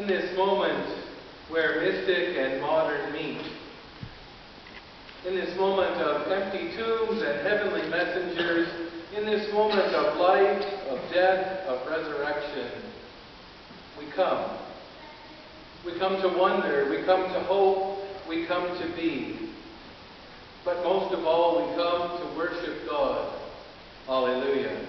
in this moment where mystic and modern meet, in this moment of empty tombs and heavenly messengers, in this moment of life, of death, of resurrection, we come. We come to wonder, we come to hope, we come to be. But most of all, we come to worship God. Alleluia.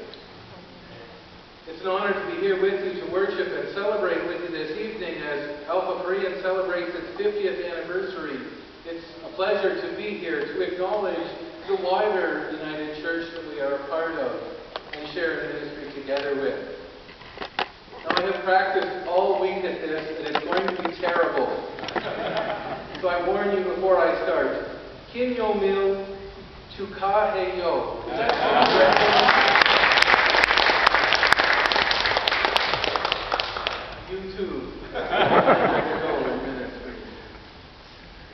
It's an honor to be here with you to worship and celebrate with you this evening as Alpha Korean celebrates its 50th anniversary. It's a pleasure to be here to acknowledge the wider United Church that we are a part of and share in ministry together with. Now, I have practiced all week at this, and it's going to be terrible. So I warn you before I start. Kin yo mil chuka he yo. Does that sound right? You too.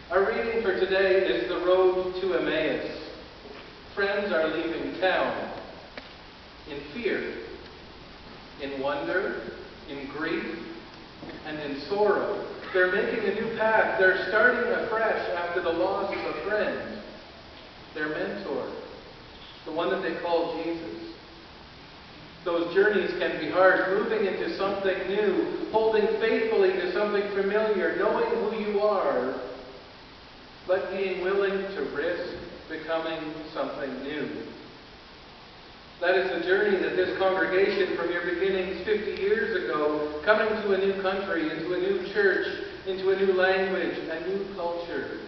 Our reading for today is the road to Emmaus. Friends are leaving town in fear, in wonder, in grief, and in sorrow. They're making a new path. They're starting afresh after the loss of a friend, their mentor, the one that they call Jesus. Those journeys can be hard, moving into something new, holding faithfully to something familiar, knowing who you are, but being willing to risk becoming something new. That is the journey that this congregation from your beginnings 50 years ago, coming to a new country, into a new church, into a new language, a new culture,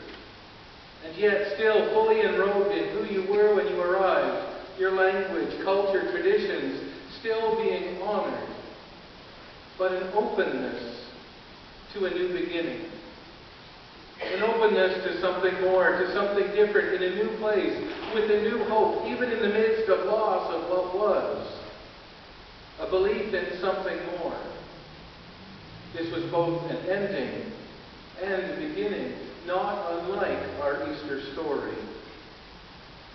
and yet still fully enrobed in who you were when you arrived, your language, culture, traditions, still being honored, but an openness to a new beginning. An openness to something more, to something different, in a new place, with a new hope, even in the midst of loss of what was. A belief in something more. This was both an ending and a beginning, not unlike our Easter story.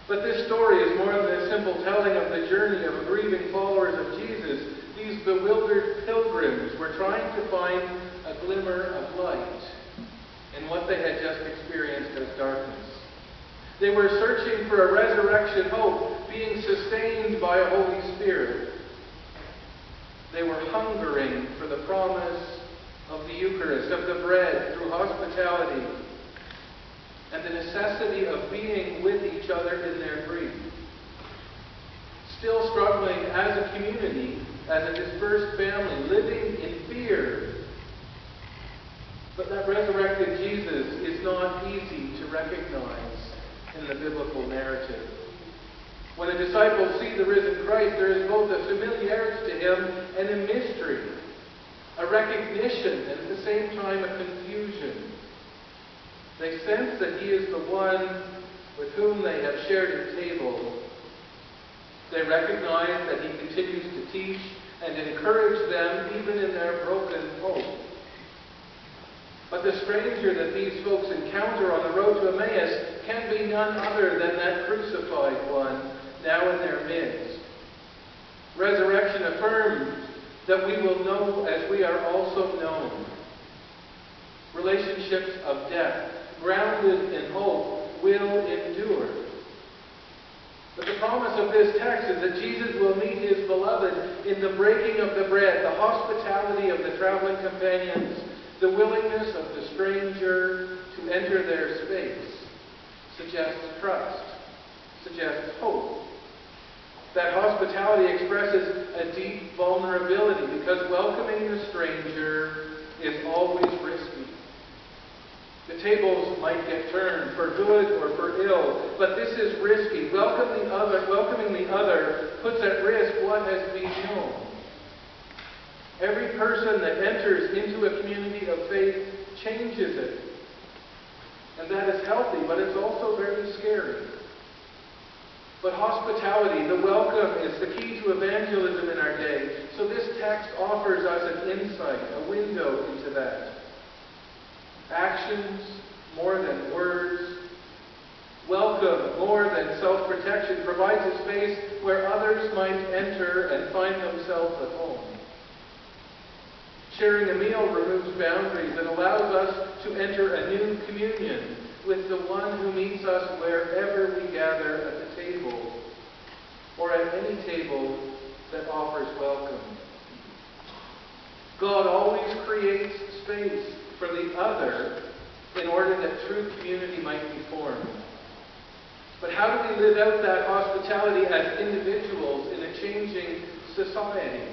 But this story is more than a simple telling of the journey of grieving followers of Jesus. These bewildered pilgrims were trying to find a glimmer of light in what they had just experienced as darkness. They were searching for a resurrection hope, being sustained by a Holy Spirit. They were hungering for the promise of the Eucharist, of the bread through hospitality, and the necessity of being with each other in their grief. Still struggling as a community, as a dispersed family, living in fear. But that resurrected Jesus is not easy to recognize in the biblical narrative. When the disciples see the risen Christ, there is both a familiarity to him and a mystery, a recognition, and at the same time a confusion. They sense that he is the one with whom they have shared a table. They recognize that he continues to teach and encourage them even in their broken hope. But the stranger that these folks encounter on the road to Emmaus can be none other than that crucified one now in their midst. Resurrection affirms that we will know as we are also known. Relationships of death, grounded in hope, will endure. But the promise of this text is that Jesus will meet his beloved in the breaking of the bread, the hospitality of the traveling companions, the willingness of the stranger to enter their space suggests trust, suggests hope. That hospitality expresses a deep vulnerability because welcoming the stranger is always risky. The tables might get turned for good or for ill, but this is risky. Welcoming the other puts at risk what has been known. Every person that enters into a community of faith changes it. And that is healthy, but it's also very scary. But hospitality, the welcome, is the key to evangelism in our day. So this text offers us an insight, a window into that. Actions more than words. Welcome more than self-protection provides a space where others might enter and find themselves at home. Sharing a meal removes boundaries and allows us to enter a new communion with the one who meets us wherever we gather at the table, or at any table that offers welcome. God always creates space for the other in order that true community might be formed. But how do we live out that hospitality as individuals in a changing society?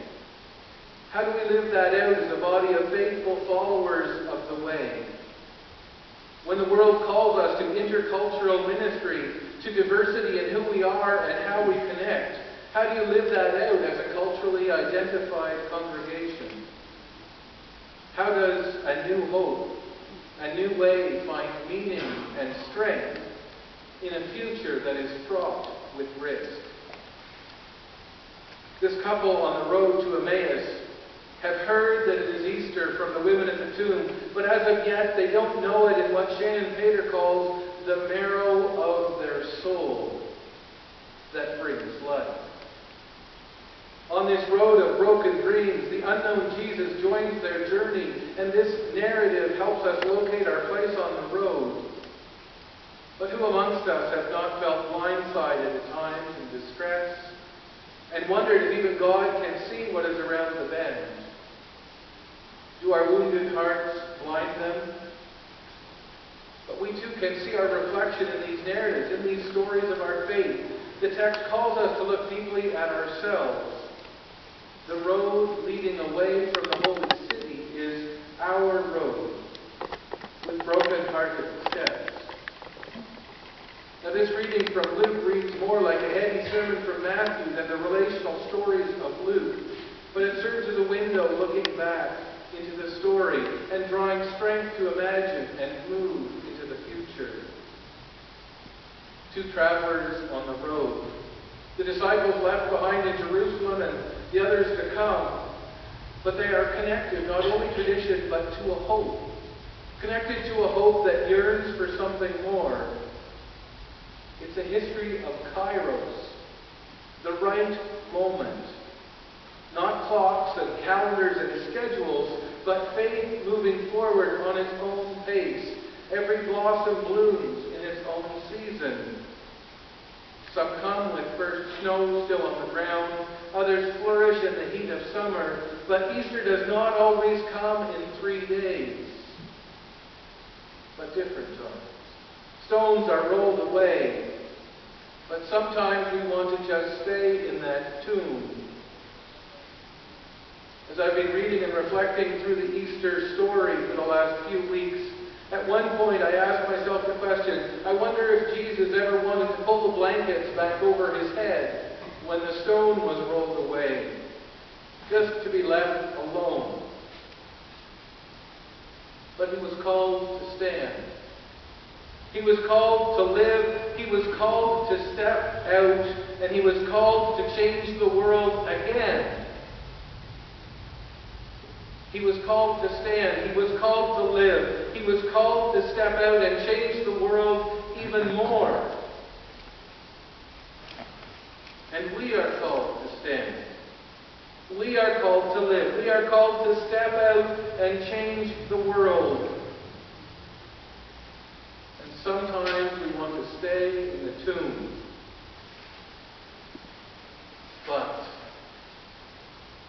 How do we live that out as a body of faithful followers of the way? When the world calls us to intercultural ministry, to diversity in who we are and how we connect, how do you live that out as a culturally identified congregation? How does a new hope, a new way find meaning and strength in a future that is fraught with risk? This couple on the road to Emmaus have heard that it is Easter from the women at the tomb, but as of yet they don't know it in what Shannon Pater calls the marrow of their soul that brings life. On this road of broken dreams, the unknown Jesus joins their journey, and this narrative helps us locate our place on the road. But who amongst us have not felt blindsided at times in distress, and wondered if even God can see what is around the bend? Do our wounded hearts blind them? But we too can see our reflection in these narratives, in these stories of our faith. The text calls us to look deeply at ourselves. The road leading away from the holy city is our road, with broken-hearted steps. Now this reading from Luke reads more like a heady sermon from Matthew than the relational stories of Luke, but it serves as a window looking back into the story and drawing strength to imagine and move into the future. Two travelers on the road. The disciples left behind in Jerusalem and the others to come. But they are connected, not only tradition, but to a hope. Connected to a hope that yearns for something more. It's a history of kairos, the right moment. Not clocks and calendars and schedules, but faith moving forward on its own pace. Every blossom blooms in its own season. Some come with first snow still on the ground. Others flourish in the heat of summer. But Easter does not always come in 3 days, but different times. Stones are rolled away, but sometimes we want to just stay in that tomb. As I've been reading and reflecting through the Easter story for the last few weeks, at one point I asked myself the question, I wonder if Jesus ever wanted to pull the blankets back over his head when the stone was rolled away, just to be left alone. But he was called to stand. He was called to live. He was called to step out. And he was called to change the world again. He was called to stand. He was called to live. He was called to step out and change the world even more. And we are called to stand. We are called to live. We are called to step out and change the world. And sometimes we want to stay in the tomb.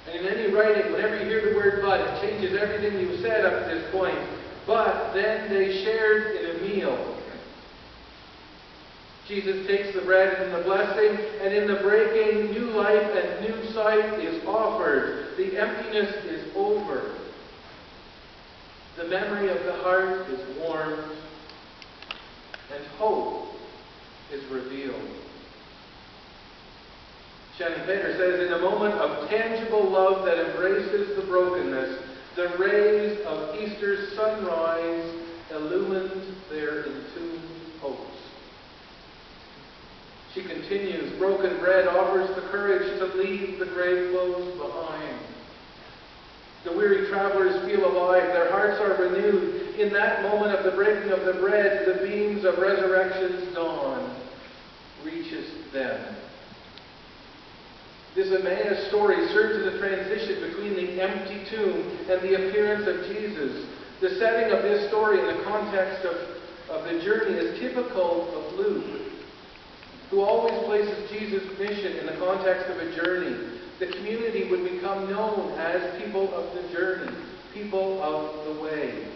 And in any writing, whenever you hear the word but, it changes everything you've said up to this point. But then they shared in a meal. Jesus takes the bread and the blessing, and in the breaking, new life and new sight is offered. The emptiness is over. The memory of the heart is warmed, and hope is revealed. Shannon Pater says, in a moment of tangible love that embraces the brokenness, the rays of Easter's sunrise illumined their entombed hopes. She continues, broken bread offers the courage to leave the grave clothes behind. The weary travelers feel alive. Their hearts are renewed. In that moment of the breaking of the bread, the beams of resurrection's dawn reaches them. This Emmaus story serves as a transition between the empty tomb and the appearance of Jesus. The setting of this story in the context of the journey is typical of Luke, who always places Jesus' mission in the context of a journey. The community would become known as people of the journey, people of the way.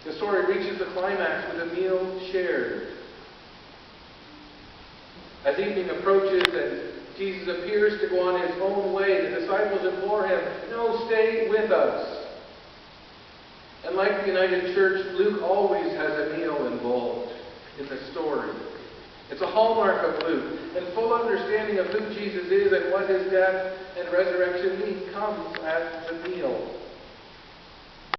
The story reaches the climax with a meal shared. As evening approaches and Jesus appears to go on his own way, the disciples implore him, "No, stay with us." And like the United Church, Luke always has a meal involved in the story. It's a hallmark of Luke, and full understanding of who Jesus is and what his death and resurrection mean comes at the meal.